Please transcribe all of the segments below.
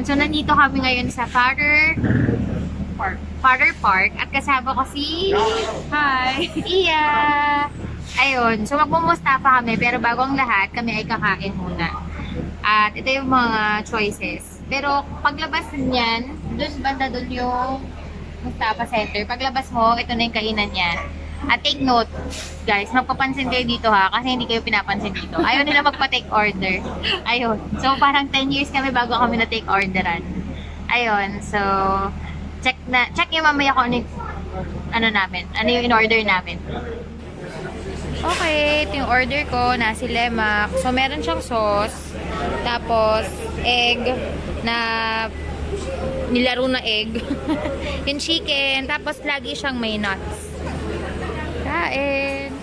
So, nandito kami ngayon sa Father Park. At kasama ko si... Hi! Iya! Ayun. So, magmumustafa kami. Pero bago ang lahat, kami ay kakain muna. At ito yung mga choices. Pero paglabas niyan, banda dun yung Mustafa Center. Paglabas mo, ito na yung kainan niya. At take note, guys, magpapansin kayo dito ha, kasi hindi kayo pinapansin dito. Ayaw nila magpa-take order. Ayun. So, parang 10 years kami bago kami na-take orderan. Ayun. So, check nyo mamaya kung ano namin, ano yung in-order namin. Okay, ito yung order ko, nasi lemak. So, meron siyang sauce, tapos egg na nilaro na egg. Yung chicken, tapos lagi siyang may nuts. Kain.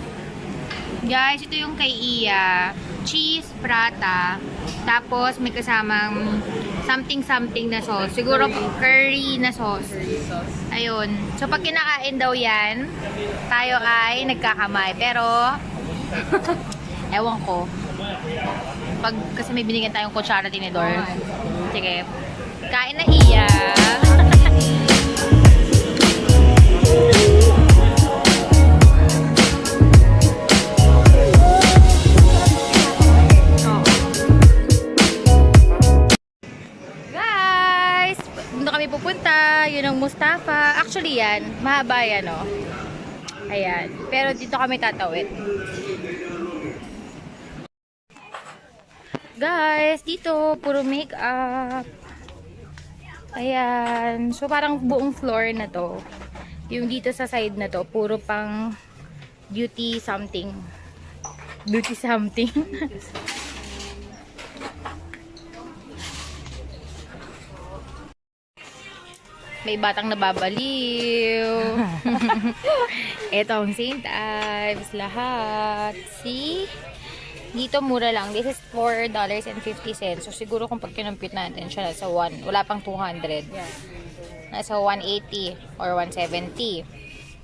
Guys, ito yung kay Iya. Cheese, prata. Tapos may kasamang something na sauce. Siguro curry na sauce. Ayun. So pag kinakain daw yan, tayo ay nagkakamay. Pero, ewan ko. Kasi may binigyan tayong kutsara tinidor. Sige. Kain na Iya. Pupunta, yun ang Mustafa. Actually yan, mahaba yan, no? Ayan. Pero dito kami tatawid. Guys, dito, puro makeup. Ayan. So, parang buong floor na to. Yung dito sa side na to, puro pang beauty something. Beauty something. May batang nababaliw. Ito ang St. Ives. Lahat. See? Dito mura lang. This is $4.50. So, siguro kung pag kinumpit natin siya nasa 1. Wala pang 200. Nasa 180 or 170.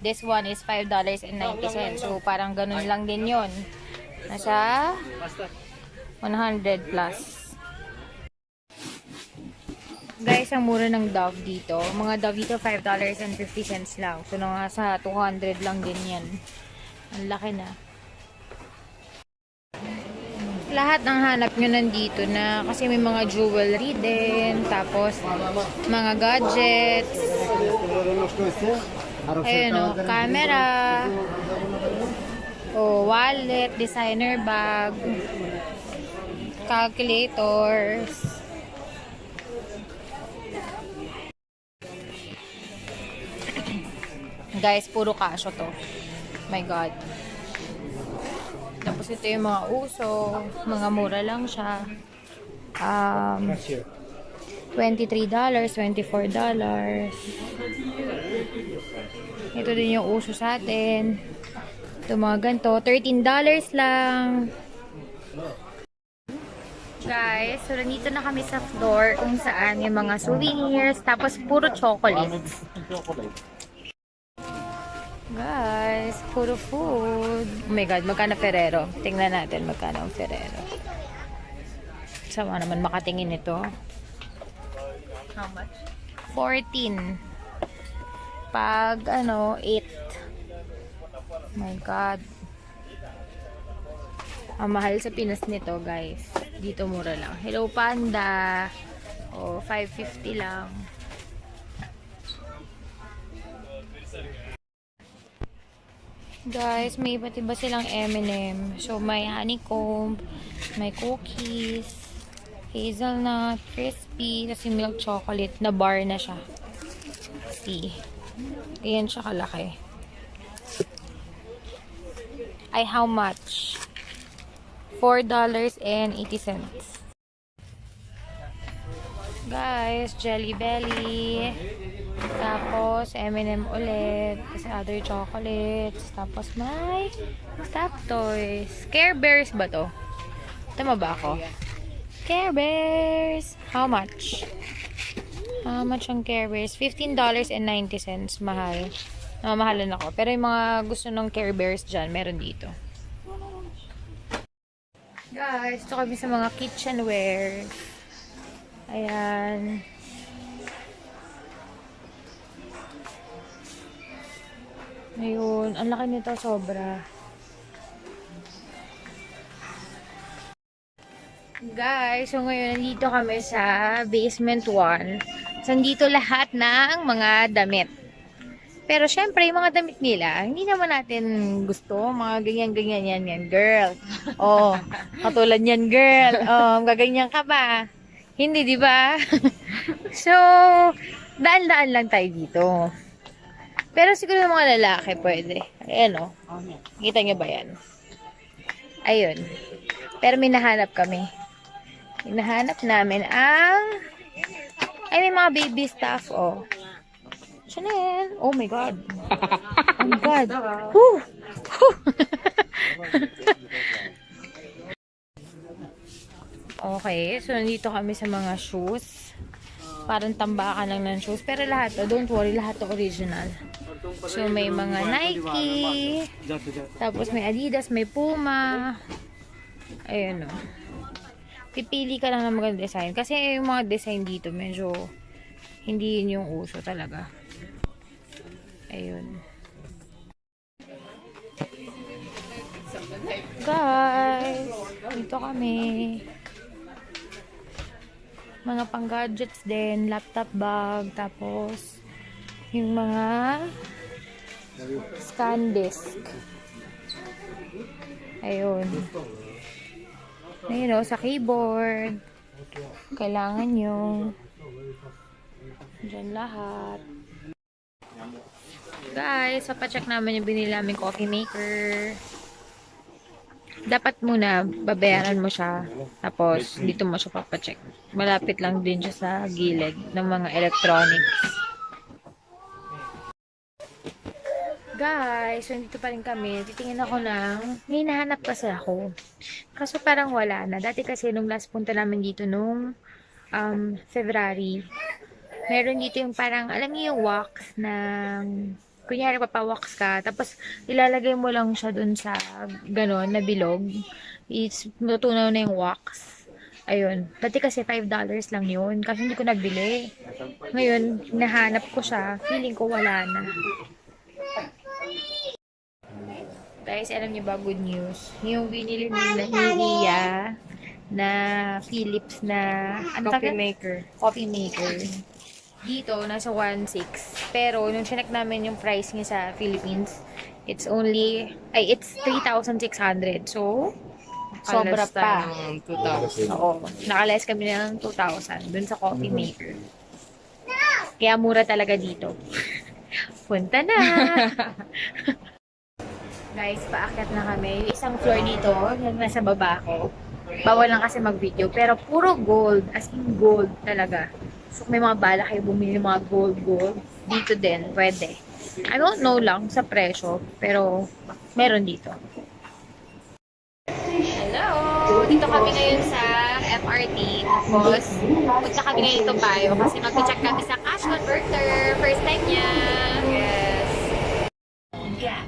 This one is $5.90. So, parang ganun lang din yun. Nasa 100 plus. Guys, ang mura ng Dove dito. Mga Dove dito, $5.50 lang. So, nasa 200 lang din yan. Ang laki na. Lahat ng hanap nyo nandito na. Kasi may mga jewelry din. Tapos, mga gadgets. Ayun o, camera. O, wallet, designer bag. Calculators. Guys, puro kasyo to. My God. Tapos ito yung mga uso. Mga mura lang siya. $23, $24. Ito din yung uso sa atin. Ito mga ganito. $13 lang. Guys, so nandito na kami sa floor kung saan yung mga souvenirs. Tapos puro chocolates. Guys, puro food. Oh my God, magkano Ferrero? Tingnan natin magkano ang Ferrero. Sama naman makatingin ito. How much? 14. Pag, 8. Oh my God. Ang mahal sa Pinas nito, guys. Dito mura lang. Hello Panda. Oh, $5.50 lang. Guys, may iba't iba silang M&M. So, may honeycomb, may cookies, hazelnut, crispy, kasi milk chocolate na bar na siya. See? Ayan siya kalaki. Ay, how much? $4.80. Guys, Jelly Belly. Tapos, M&M ulit. Kasi other chocolates. Tapos, may stuffed toys. Care Bears ba to? Tama ba ako? Care Bears. How much? How much ang Care Bears? $15.90. Mahal. Mamahalan ako. Pero yung mga gusto ng Care Bears dyan, meron dito. Guys, ito kami sa mga kitchenware. Ayan. Ayun. Ang laki nito, sobra. Guys, so ngayon nandito kami sa basement 1. So, nandito lahat ng mga damit. Pero syempre, yung mga damit nila, hindi naman natin gusto. Mga ganyan-ganyan yan, girl. Oh, katulad yan, girl. Oh, gaganyan ka ba? Hindi, di ba? So, daan-daan lang tayo dito. Pero siguro yung mga lalaki pwede. Ayan o. Kita nyo ba yan? Ayun. Pero may nahanap kami. Hinahanap namin ang... Ay, may mga baby stuff, oh. Chanel. Oh my God. Oh my God. Whew. Whew. Okay, so nandito kami sa mga shoes. Parang tambakan lang ng shoes. Pero lahat, oh, don't worry, lahat to original. So, may mga Nike. Tapos may Adidas, may Puma. Ayun, oh. Pipili ka lang ng magandang design. Kasi yung mga design dito, medyo hindi yun yung uso talaga. Ayun. Guys, dito kami. Mga pang-gadgets din, laptop bag, tapos yung mga scan disk. Ayun. Ayun o, sa keyboard. Kailangan nyo. Diyan lahat. Guys, papacheck namin yung binili namin coffee maker. Dapat muna, babayaran mo siya. Tapos, dito mo siya papacheck. Malapit lang din siya sa gilid ng mga electronics. Guys, so dito pa rin kami. Titingin ako ng... May nahanap kasi ako. Kaso parang wala na. Dati kasi nung last punta namin dito nung February. Meron dito yung parang, alam niyo yung wax ng... Kunyari, papawax ka. Tapos, ilalagay mo lang siya dun sa ganon na bilog. Matutunaw na yung wax. Ayun. Dati kasi $5 lang yun. Kasi hindi ko nabili. Ngayon, nahanap ko siya. Feeling ko wala na. Guys, alam niyo ba, good news? Yung binili nila ni Iya na Philips na Coffee maker. coffee maker. Dito, nasa 1.6. Pero, nung chinek namin yung price niya sa Philippines, it's 3,600. So, sobra Alas pa. tayo ng 2,000. Oo. Nakalayas kami ng 2,000 dun sa coffee maker. Kaya mura talaga dito. Punta na! Guys, paakyat na kami. Yung isang floor dito, yung nasa baba ko. Bawal lang kasi mag-video. Pero puro gold. As in gold talaga. So, may mga bala kayo bumili ng mga gold. Dito din, pwede. I don't know lang sa presyo. Pero, meron dito. Hello! Dito kami ngayon sa FRT. Tapos, punta kami ngayon ito Bayo. Kasi mag-check kami sa cash converter. First time niya. Yes. Yeah.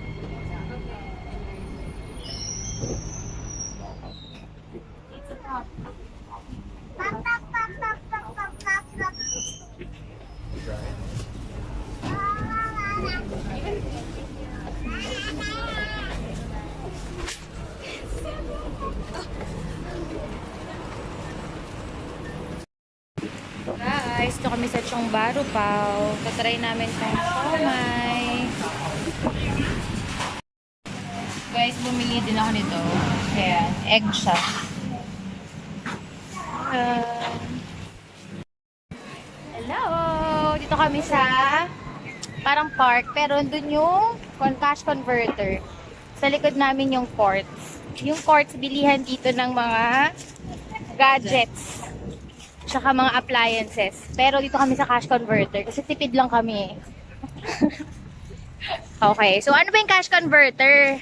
Guys, ito kami sa Chongbaro Pao. Tatry namin itong siomai. Guys, bumili din ako nito. Ayan, egg siya. Hello! Dito kami sa parang park, pero andun yung cash converter. Sa likod namin yung quartz. Yung quartz, bilihan dito ng mga gadgets. Tsaka mga appliances. Pero dito kami sa cash converter kasi tipid lang kami. Okay, so ano ba yung cash converter?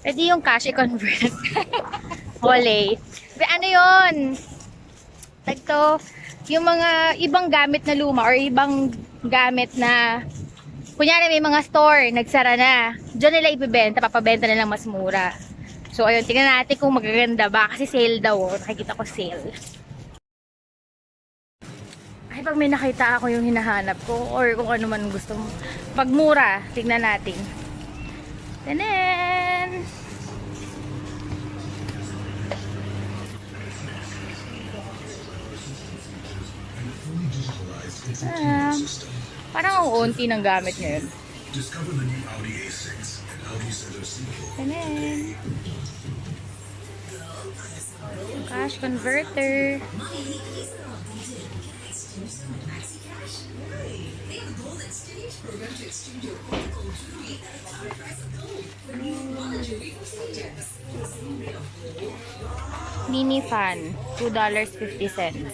Pwede yung cash i-convert. Wale. Ano yun? Tagto, yung mga ibang gamit na luma or ibang gamit na kunyari may mga store, nagsara na. Diyan nila ibibenta, papabenta na lang mas mura. So ayun, tingnan natin kung magaganda ba kasi sale daw. Nakikita ko sale. pag may nakita ako yung hinahanap ko or kung ano man gusto mo. Pag mura, tignan natin. Tanan! Parang ang unti ng gamit ngayon. Tanan! Cash converter. Mini fan, $2.50.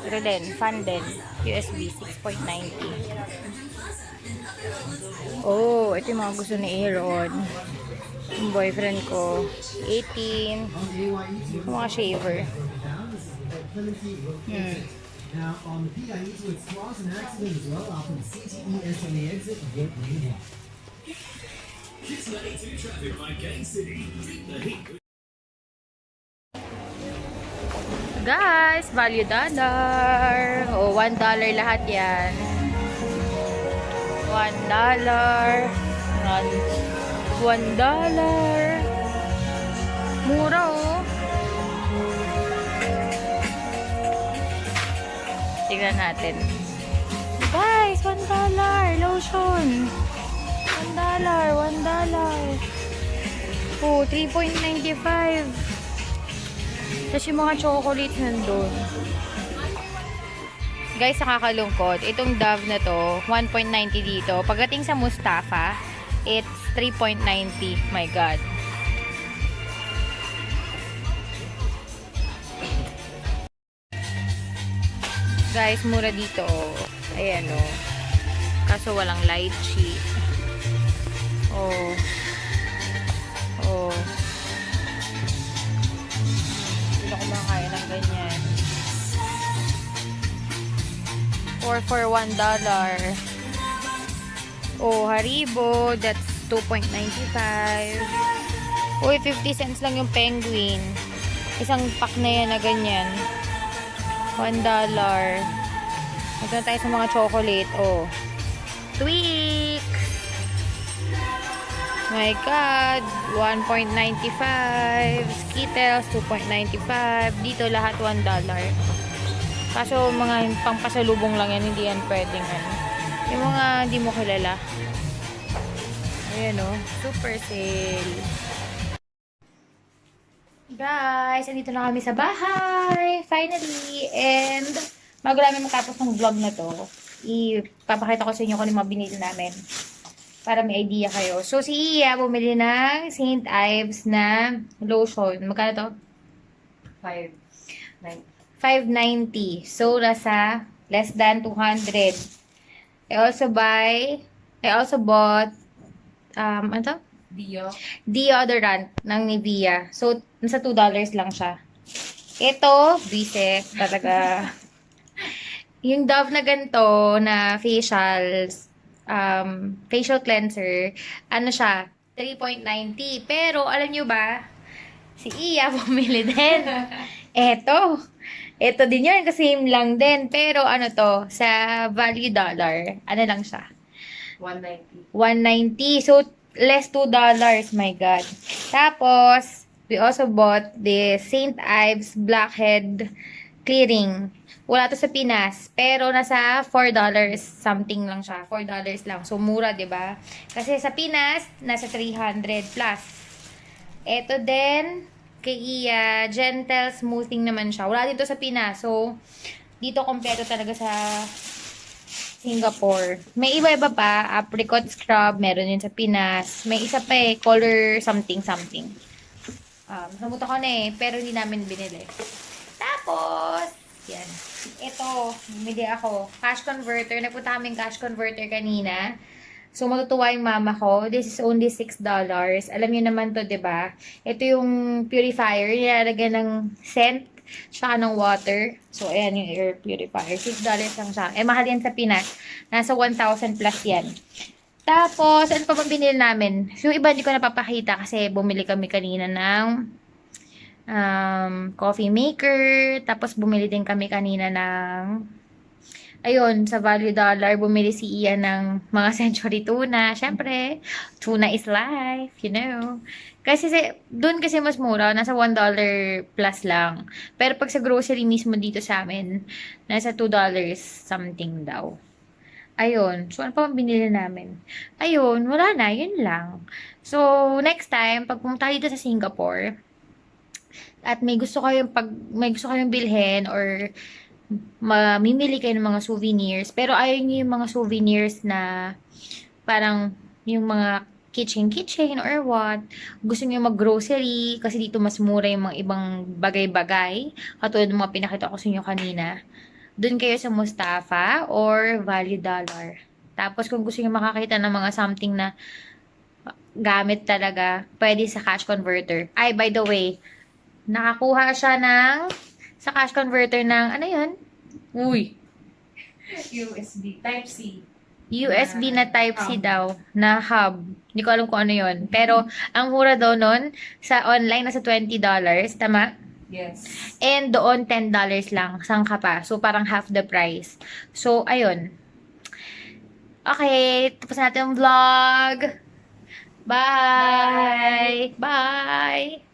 Pero din, fan din. USB 6.90. Oh, ito yung mga gusto ni Aaron. Yung boyfriend ko, 18. Yung mga shaver. Now, on the PIE to its flaws and accident as well, off of the CTE SMA exit, Fort Wayne. Guys, value dollar. O, $1 lahat yan. $1. $1. Mura, oh. Tignan natin. Guys, $1. Lotion. $1. Oh, 3.95. Tapos yung mga chocolate nandun. Guys, nakakalungkot. Itong Dove na to, 1.90 dito. Pagdating sa Mustafa, it's 3.90. My God. Guys, mura dito. Ayan, oh. Kaso walang light sheet. Oh. Oh. Hindi ko makakaya ng ganyan. Or for $1. Oh, Haribo. That's 2.95. Uy, 50 cents lang yung penguin. Isang pack na yan na ganyan. $1. Ito na tayo sa mga chocolate. Oh. Tweak! My God. 1.95. Skittles, 2.95. Dito lahat $1. Kaso mga pangpasalubong lang yan. Hindi yan pwedeng ano. Yung mga hindi mo kilala. Ayan o. Super sale. Guys, andito na kami sa bahay. Finally. And bago namin matapos ng vlog na to, ipapakita ko sa inyo kung ano yung mga binili namin. Para may idea kayo. So, si Iya bumili ng St. Ives na lotion. Magkano to? 590. So, nasa less than 200. I also bought, ano to? Deodorant ng Nivea. So, nasa $2 lang siya. Ito, bisek, talaga. Yung Dove na ganito, na facial cleanser, ano siya, 3.90. Pero, alam nyo ba, si Iya bumili din. Ito din yun, kasi same lang din. Pero, ano to, sa value dollar, ano lang siya? 190. So, less $2. My God. Tapos, we also bought the St. Ives Blackhead Clearing. Wala to sa Pinas, pero nasa $4 something lang siya. $4 lang. So, mura, 'di ba? Kasi sa Pinas, nasa 300 plus. Ito din, kay Iya, Gentle Smoothing naman siya. Wala dito sa Pinas. So, dito kompleto talaga sa Singapore. May iba-iba pa. Apricot scrub, meron yun sa Pinas. May isa pa color something. Namuta ko na pero hindi namin binili. Tapos, yan. Ito, bumili ako. Cash converter. Napunta kaming cash converter kanina. So, matutuwa yung mama ko. This is only $6. Alam niyo naman to, 'di ba? Ito yung purifier. Nilalagyan ng scent, tsaka ng water. So, ayan yung air purifier. $6 lang siya. Mahal yan sa Pinas. Nasa 1,000 plus yan. Tapos, ano pa bang binili namin? Yung iba hindi ko napapakita kasi bumili kami kanina ng coffee maker. Tapos bumili din kami kanina ng, ayun, sa Value Dollar, bumili si Ian ng mga century tuna. Siyempre, tuna is life, you know. Kasi doon kasi mas mura, nasa $1 plus lang. Pero pag sa grocery mismo dito sa amin, nasa $2 something daw. Ayun. So, ano pa ang binili namin? Ayun, wala na. Yun lang. So, next time, pag pumunta dito sa Singapore, at may gusto kayong bilhin or mamimili kayo ng mga souvenirs, pero ayaw nyo yung mga souvenirs na parang yung mga kitchen or what. Gusto nyo mag-grocery kasi dito mas mura yung mga ibang bagay-bagay. Katulad ng mga pinakita ko sa inyo kanina. Doon kayo sa Mustafa or Value Dollar. Tapos kung gusto niyo makakita ng mga something na gamit talaga, pwede sa cash converter. Ay, by the way, nakakuha siya sa cash converter ng, ano yun? Uy! USB Type-C. USB na Type-C daw, na hub. Hindi ko alam kung ano yun. Pero, ang mura daw nun, sa online, nasa $20. Tama? Yes. And doon, $10 lang. Sangka pa. So, parang half the price. So, ayun. Okay. Tapos natin yung vlog. Bye! Bye!